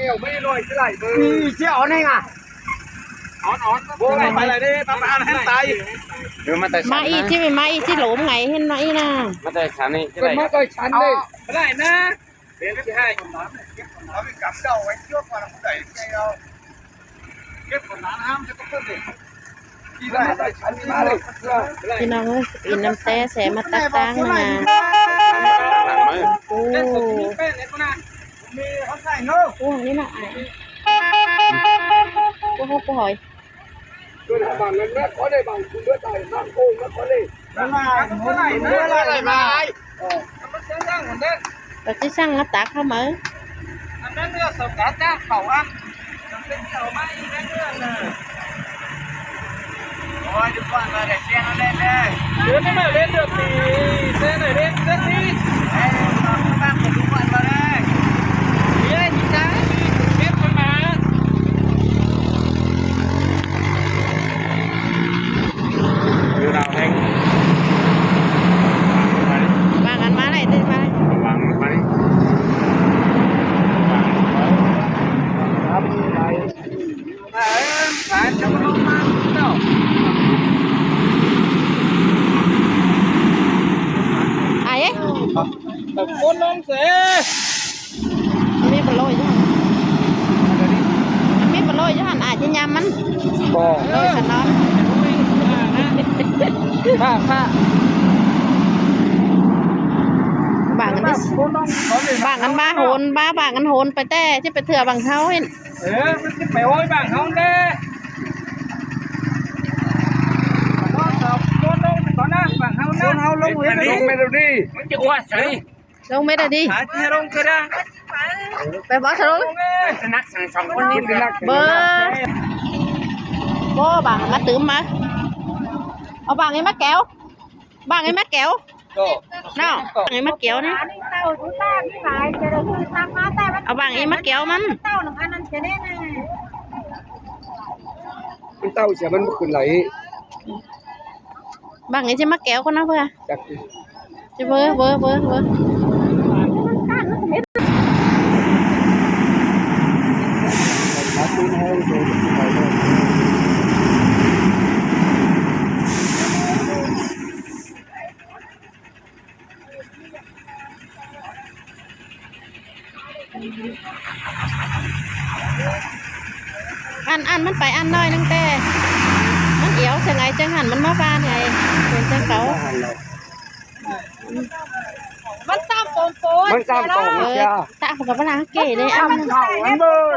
ยวไม่ลอยไหลเบอร์เชี่ยวนี่ไงอ่อนโบ้ไปเลยดิปลาแห้งตายเดี๋ยวมาแต่มาอีที่มาอีที่หลมไงเห็นไหมนะมาแต่ฉันนี่ก็มาแต่ฉันเลยได้นะเดี๋ยวที่ให้เราไปกับเจ้าไว้เยอะกว่าเราได้ไงเราเก็บคนน้ำจะต้องขึ้นดิพี่น้องเอ้ยปีน้ำแต่แสมาตักตังมาโอ้โหนี่นะโอ้โหปล่อยด้วยบางนั้นแม่ขอได้บางคุณด้วยใจบางโกงก็ขอได้บางเมื่อไหร่มามันเสียงดังเหมือนเดิมเราจะสั่งมาตักเขาไหมอันนั้นเนื้อสกัดจ้าเขาอันมันเป็นเกี่ยวไหมนั่นเนื้อเลยโอ้ยทุกคนมาแต่เสียงเล่นเลยเล่นไม่เล่นเดือดตีเล่นเล่นเล่นนี่เอ้ยมาบ้านผมทุกคนมาเลยเฮ้ยนี่จ้าเก็บคนมาดูเราเองวางกันมาไหนตื่นมาวางมาดิครับไปไปจะมาลงมาเนาะไอ้ตะโกนลงเสียมีปลอยจ้ะมีปลอยจ้ะอาจจะยำมันเลยสนอนผ้าบางกันดิบางกันบ้าโหนบ้าบางกันโหนไปแต่จะไปเถื่อบางเขาเห็นมันจะไปโอ้ยบางเขาเด้ก่อนนะบางเขานะเขาลงไม่ได้ดิมันจะอ้วนใช่ลงไม่ได้ดิหาที่ลงก็ได้ไปบอสลงนักสั่งสองคนนี้เบอร์บ่บางมาตื้มมาเอาบางไอ้มะแก้วบางไอ้มะแก้วเนาะบางไอ้มะแก้วนี่เอาบางไอ้มะแก้วมันเต้าเสียมันขึ้นไหลบางไอ้จะมะแก้วคนนะเพื่อจะเบอร์อันมันไปอันน้อยนึงแต่มันเอียวเสียงไงจังหันมันมาบ้านไงเป็นจังเขามันตามโป่งมันตามโป่งเชียตาผมกับพลังเก๋เลยมันเข่ามันเบอร์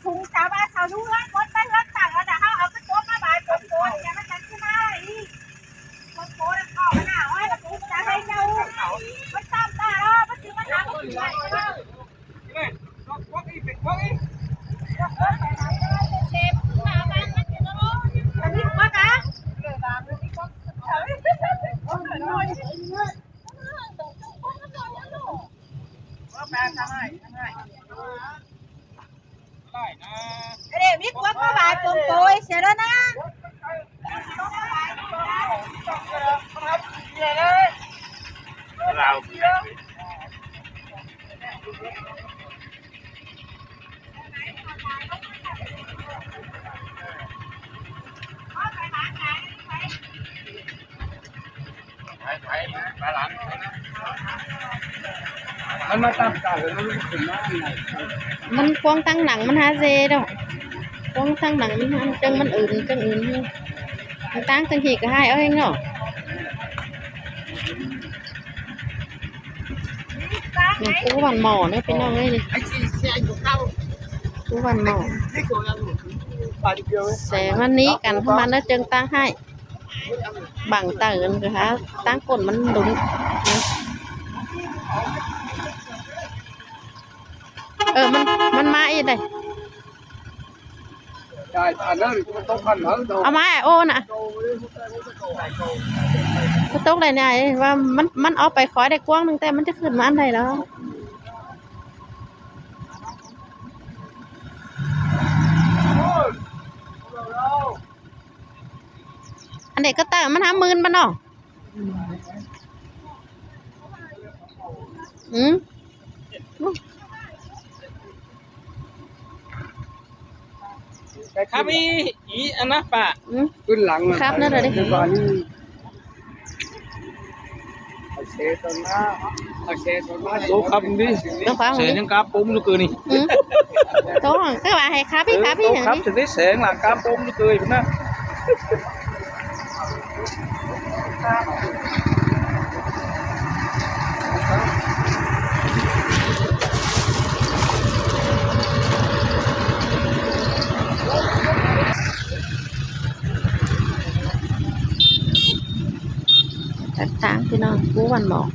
สูงจ้าบ้าชาวนู้นรถไปรถต่างแล้วแต่เขาเอากระโจมมาบ่ายโป่งเนี่ยมันจะขึ้นมาอีกโป่งเข้ามาหน้าไว้แล้วกูจะให้เจ้ามันตามตาแล้วมันถึงมันหาคนใหญ่แล้วนี่รถพวกอีกพวกอีกเชฟมาบ้านมันจะโดนอันนี้ว่ากันเดี๋ยวมีพวกมาบ่ายโป่งเสียแล้วนะมันมาตามกันเลยมันขึ้นมามันกวางตั้งหนังมันหาเจดอกกวางตั้งหนังมันจังมันอื่นมันตั้งจังหีก็ให้เอาเองเนาะอย่างกูวันหมอเนี่ยเป็นน้องเลยดิกูวันหมอแสงวันนี้กันเข้ามาแล้วจึงตั้งให้บังตาเงินคือฮะตั้งกดมันดุนมันมาอีกเลยเอามาโอ้น่ะก็ตกเลยเนี่ยว่ามันเอาไปคอยได้กว้างนึงแต่มันจะขึ้นมาอันใดแล้วอันไหนก็ตั้งมัน50,000บ้านเนาะ ครับอีอันนะป่ะ ขึ้นหลัง ครับนั่นเลยดิ เอาเชตอนหน้าเอาเชตอนหน้า โตครับดิ ต้องฟัง เสียงกาปุ้มลูกเกยนี่ ต้องก็ว่าให้ครับพี่ครับพี่อย่าง ครับ นี้ จะได้เสียงหลังกาปุ้มลูกเกยนะ ต่างพี่น้องกูวันหมอก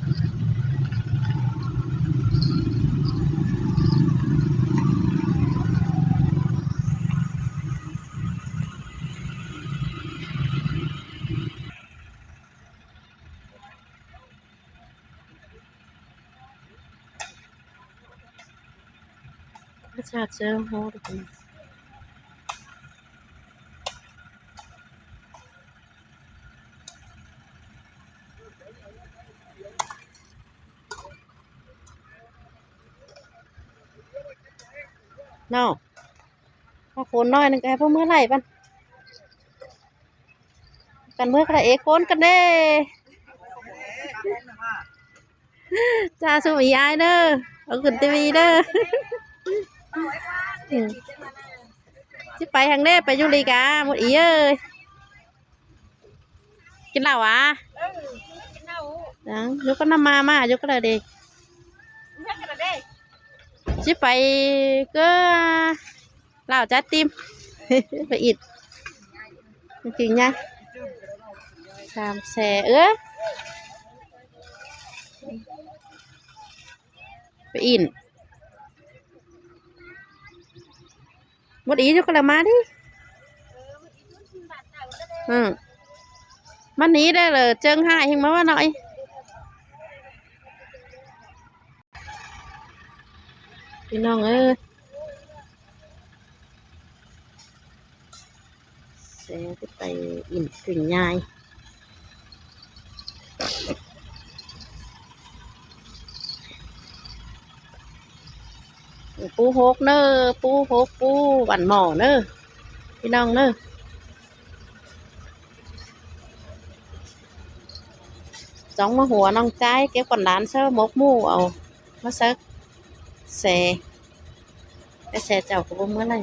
ประชาชนโหดกันน้องพอโคนน้อยนึงแกพวกเมื่อไหร่ปันกันเมื่อกระเอกโคนกันเด้จ้าสมัยยายเด้อเอาขึ้นทีวีเด้อที่ไปทางเด้ไปยุรีกาหมดอีเอ้ยกินเหล้าอ่ะยังยกก็น้ำมายกก็เลยเด็กที่ไปก็เหล้าจัดติม ไปอิดจริงnha làm xè ứaไปอินหมดอีcho con làm má đi mắt ní đây là chân hai hình má nộiพี่น้องเอ้ยแซ่ไปอินกึ่งยายปูหกเนอปูหกปูหวานหมอเนอพี่น้องเนอจ้องมาหัวน้องใจเก็บก่อนร้านเสื้อมกมู่เอามาซักแซ่ไปแซ่เจ้ากับเมื่อไร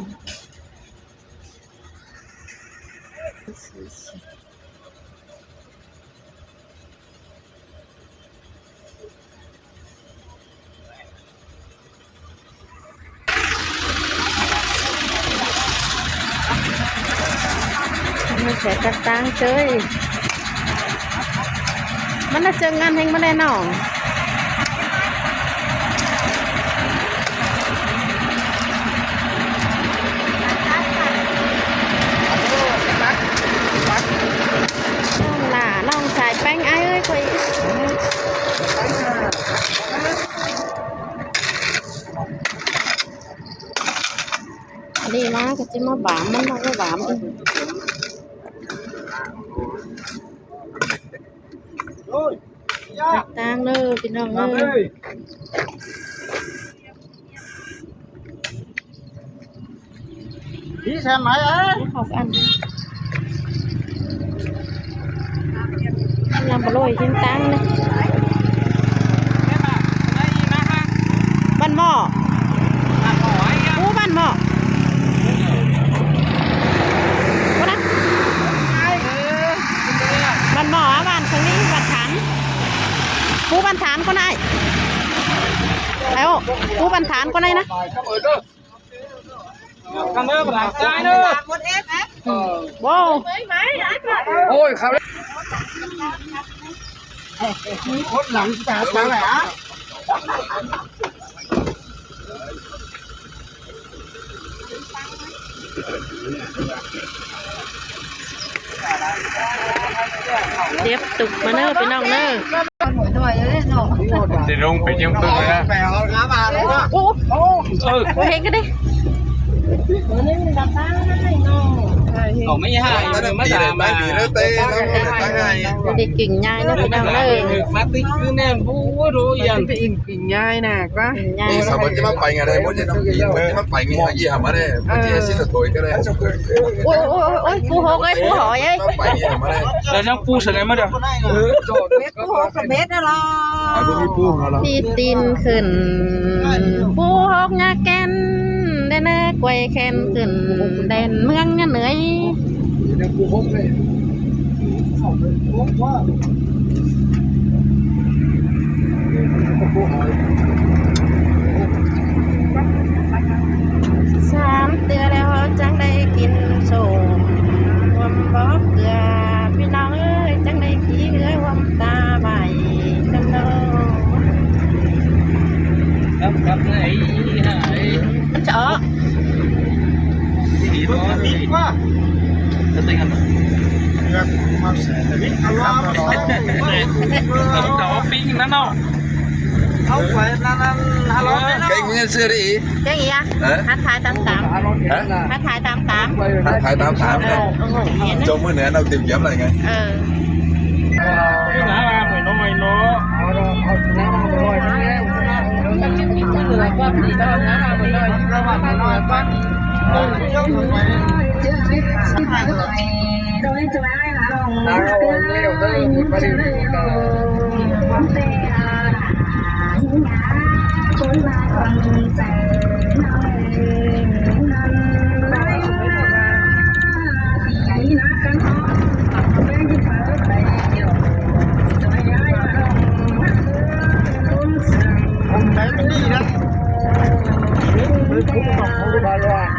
มันsẽ cắt tang chơiมันน่าจะงานแห่งมาได้หนอน้องสายแป้งไอ้เอ้ยคุยดีมากก็จะมาบามมันมาก็บามอีกต่างเลยพี่น้องเลยพี่แซมไหมเอ้ย ขอบอันlàm bò lôi trên tang này ban mỏ cú ban mỏ có đó ban mỏ á ban sang đi ban thán cú ban thán con này thấy không cú ban thán con này nè Cầm ơi, bà làm trái nữa. wow ôi khảo đấy hốt lắm chả chả lẽ tiếp tục mà nơ bên nòng nơ Thì rung phải trong tư rồi đó. lá bà đấy đó ô hết cái đi bữa nay mình đặt ta này nó เขาไม่ให้มาด่ามาดีแล้วเต้แล้วไม่ให้ เด็กกิ่งใหญ่นะพี่น้องเด้อ มาติ๊กคือแน่บูรู้ยัง กิ่งง่ายนะก็ กิ่งใหญ่ นี่สมมติจะมาไปไงได้มดจะต้องกินมดจะมาไปไงยี่ห้อมาได้มดจะสิสถอยก็ได้ โอ้ยปูหกเอ้ยปูหอยเอ้ย มาไปยี่ห้อมาได้ แล้วยังปูเสร็จมาเด้อ ปูหกกับเม็ดนะล่ะ เอาตัวนี้ปูมาแล้ว พี่ตีนขึ้นปูหกยาแกนได้เนื้อกล้วยแคนขึ้นแดนเมืองเหนื่อย กูพบเลยว่า สามเตือแล้วจังได้กินส้มความบอกเกลือพี่น้องเอ้ยจังได้ขี้เอ้ยความตาใบจำโน ครับไอ้ไอ้ มันจะออก ดีว่าจะตีกันเขาปิ้งนั่นเนาะเขาไปนั่นฮัลโหล ไก่มึงซื้อดิ เจ๊งี้อ่ะฮัทถ่ายตามฮัทถ่ายตาม ถ่ายตามถามเลยจมมือเหนือเราติ่มย้ำอะไรไง นี่นะเหมือนน้อยเนาะ เอาน้ำมาบ่อยนี่แล้วมันกินเหลือก็มีน้ำมาบ่อยระวังน้อยก็เราเลี้ยวได้ไปดูกัน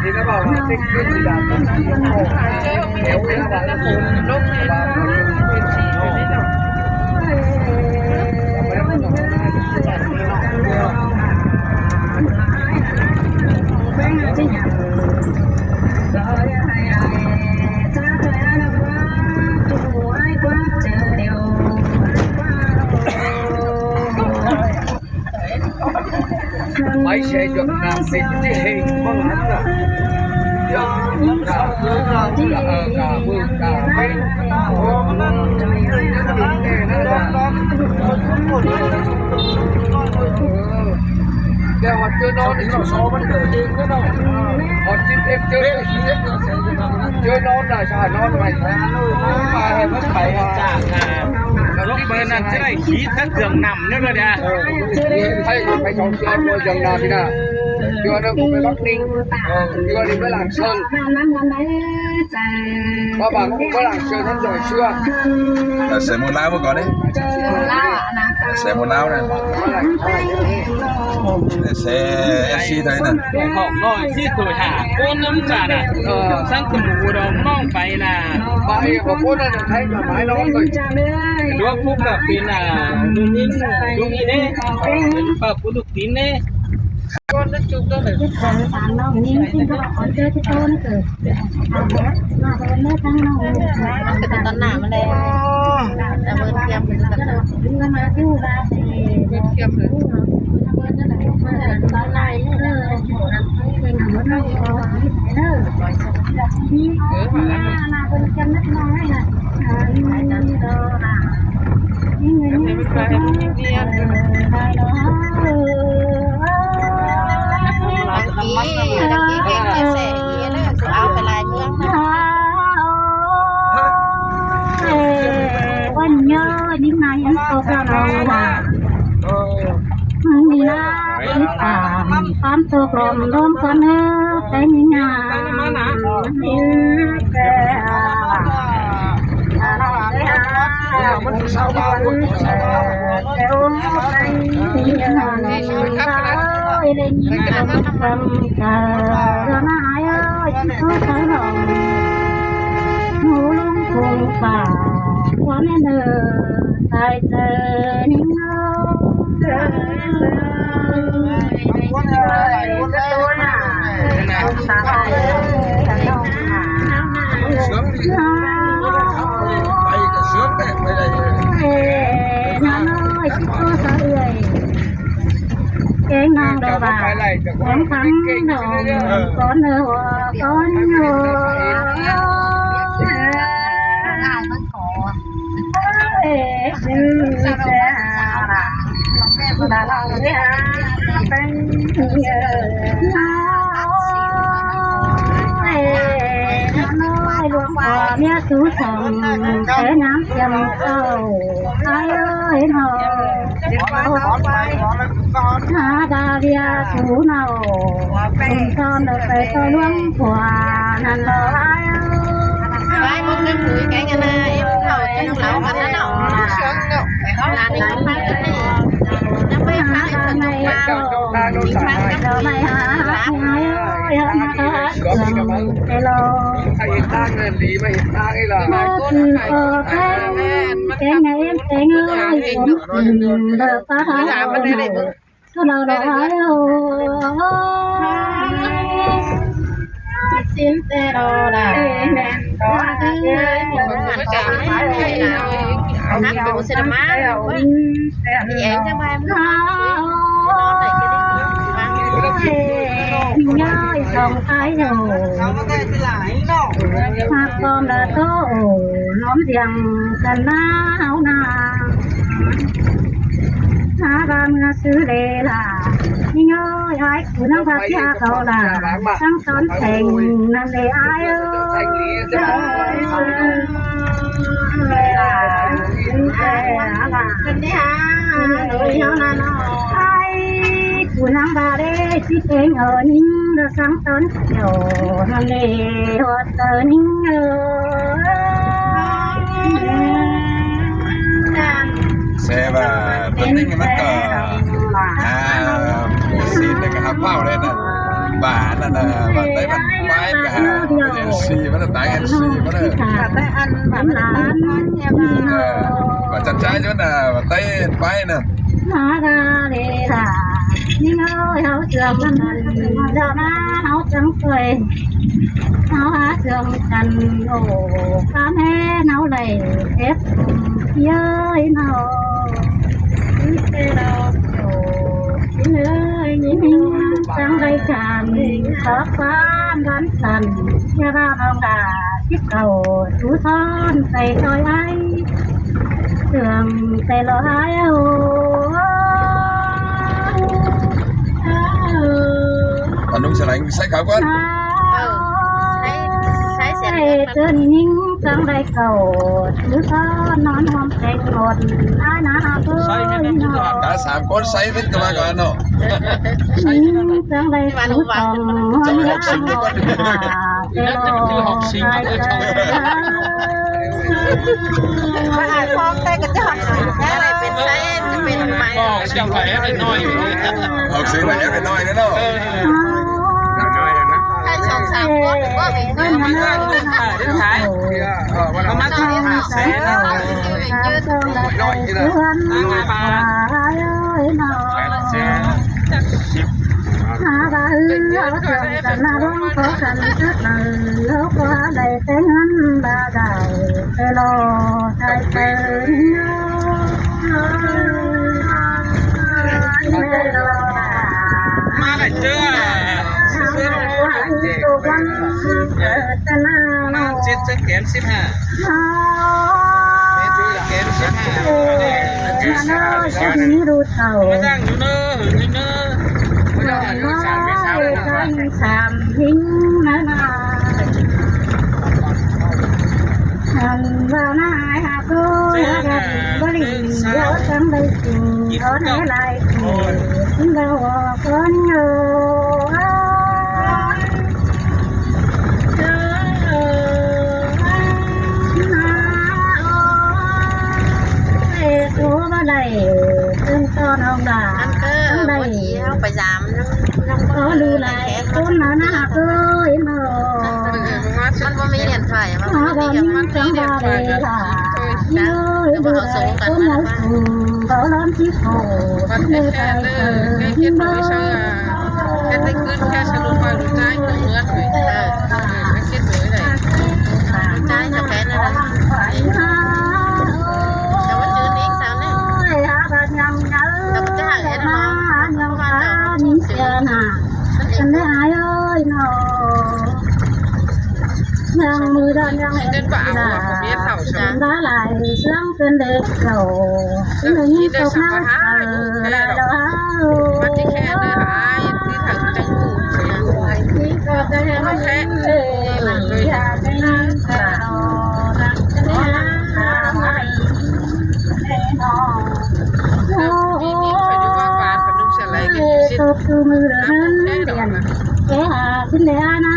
ที่นั่นบอกว่าติ๊กขึ้นสีดำเดี๋ยวเป็นอะไรนะคุณลบในบ้านเป็นชีอยู่ในดอกไม่ใช่จดนามเป็นที่เฮงบ้างนะยอมกาบุกาเป็นโอ้มันจะมีเรื่องดีแน่นะเดี๋ยววันเจอนอนอีกสองมันเกิดเองก็ได้วันจิ้มเอ็กเจอเจอนอนได้ใช่นอนไปมาให้มันไปจ้างงานรถเบอร์นั้นจะได้ขีดทั้งเครื่องนำเนี่ยเลยเนี่ยให้ไปสองเชือกเลยจังนาพี่น่ะเชือกนั้นผมไปบักนิ่งเชือกนี้ไปหลังเชิงพอบางผมไปหลังเชิงท่านจ่อยเชือก ใส่หมดแล้วเมื่อก่อนนี่ใส่หมดแล้วนะใส่ชีไทยนะ ของน้อยที่ตัวหาก้นน้ำจ่าน่ะสังกมูดองน้องไปน่ะ ไปบอกว่านั่นใช้กับไม้น้องเลย ดวงฟุกแบบเป็นลุงนี่ลุงนี่เนี่ยเป็นปากลูกตีนเนี่ย ก้อนนั้นจุกตัวไหน มันเป็นตอนหนามาเลยแต่เบอร์เทียมเป็นตอนตอนไหนตะกี้เก่งเสียเนี่ยเอาไปลายเมืองนะ วันเยอะยิ่งนายยังโตกันเรามีนาความสุขลมลมคนเออเป็นงานแก่มันจะเศร้าบ้าคนเศร้าบ้า เดี๋ยวไปเล่นน้ำกันเราหน้าเอ้ยเขาใช้หลงหูลุงคงป่าว่าแม่เดินตายเจอนิ่งเงาวันอะไรวันตัวน่ะสาบจะต้องหา เสือดีไปกับเสือแตกไปเลย น้าน้อยชิโก้สะเอื่อยเก่งนางดอกบานแข็งขันดอกก้อนเนื้อก้อนเนื้อ là lòng nhà bên nhớ nói luôn qua mía chú chồng thế nám chầm câu ai ơi nào ha đa bia chú nào cùng con được về tôi luôn qua năn lo ai Cái một cái mũi cái này em thầu cho nó lẩu mà nó nọ là đi không phát cái này nó mới phát cái phần trong bao chính phát cái này hả thay hiện đang là lý mà hiện đang ấy là cái ngày em tên ơi được phá làm cái này để tôi đâu đó xin tê đồ là đó cái cái này là hát bộ xe má thì em cho ba em nó này cái nhoi không ai đâu mà con đã có nóm riêng cần áo na ba mươi xứ lệ là nhoi ai của nó phát ra câu là sáng sớm thành làm để ai ơi bên đây ha người nhau là nó ai của năm ba đây chỉ tên ở những được sáng sớm chiều làm để hoạt ở những xe và tuấn ninh mất cờ xin được cái hấp vào đây nè bà là tới bạn bái cả MC vẫn là tái MC vẫn là và chặt trái chứ là tay bái nè nhưng ơi háo trường giờ má háo trắng cười háo há trường trần ổ cá mé nấu đầy ép ơi nào cái đâu ơi nhìn trắng đây tràn khóc quan đoán trần nhà ba ông đà chiếc cầu chú thon tay tôi ai trường tay lo ai còn đúng sẽ đánh sách khá quá cơn những trăng đầy cầu chú thon non hòm cành một ai nào cả sám con say biết các bạn gọi nó trăng đầy chú thon học sinh đấy con ai phong tay cái học sinh cái nàyเป็นไซส์จะเป็นไม้ chẳng phải em lại nói học sinh là em phải nói nữa đâu hai song sามคนก็เป็นเงินมาเงินđến thái nó mắc sẽ như nói như là ngày ba ba trường cần là đúng có cần rất là lúc qua đây tiếng hắn ba đại tê lo tay tê má này chưa chết chết kém xếp hả kém xếp hả nó đang như nơ như nơ sàm hình vào nay hà cô có liền gió trong đây tình có thể lại tình đâu có nhiều cô ở đây tương con ông bà ăn cơ có gì không phải giảm nó có lưu lại con nó ơi màมันบ่มีđiện thoại mà có những trắng ba đây là nhớ đưa lại con nó có lắm chiếc hồ đưa tay cái nỗi sợ cái tay cứ cái sợ luôn vào trái của nước rồi cái chết rồi này trái cho cái này cho nó chưa đi sao nè tập cái hàng ấy nó không quan trọng ai ơi nó ยังมือดันยัง เดินบ่เอาอ่ะผมมีเท่าใช่ไหม đã lại sướng trên đêm đầu những câu hát là đó มันที่แค่เนื้อหาที่ถังจังหูเสีย chỉ có cái em hết là người ta cái nào đang cái nào mày nó ปีนี้ไปดูว่าหวานเป็นลูกเสียไรกันสิ tục từ mưa đến ได้ดอก biển นะ cái hà xin để nó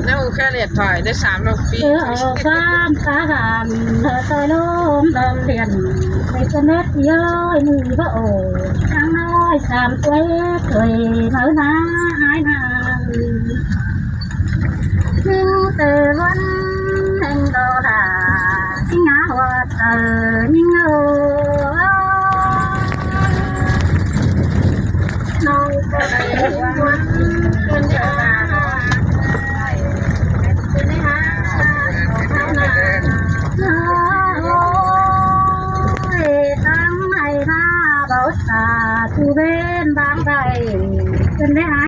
นั่งแค่เลียดถอยได้3 ปี ở cam cá gàn tôi lốm đầm liền mấy con nét ơi mùi vỡ đang nói sàm quê cười mở ná hai nàng nhưng từ vẫn anh đó là ngã hoa tờ nhưng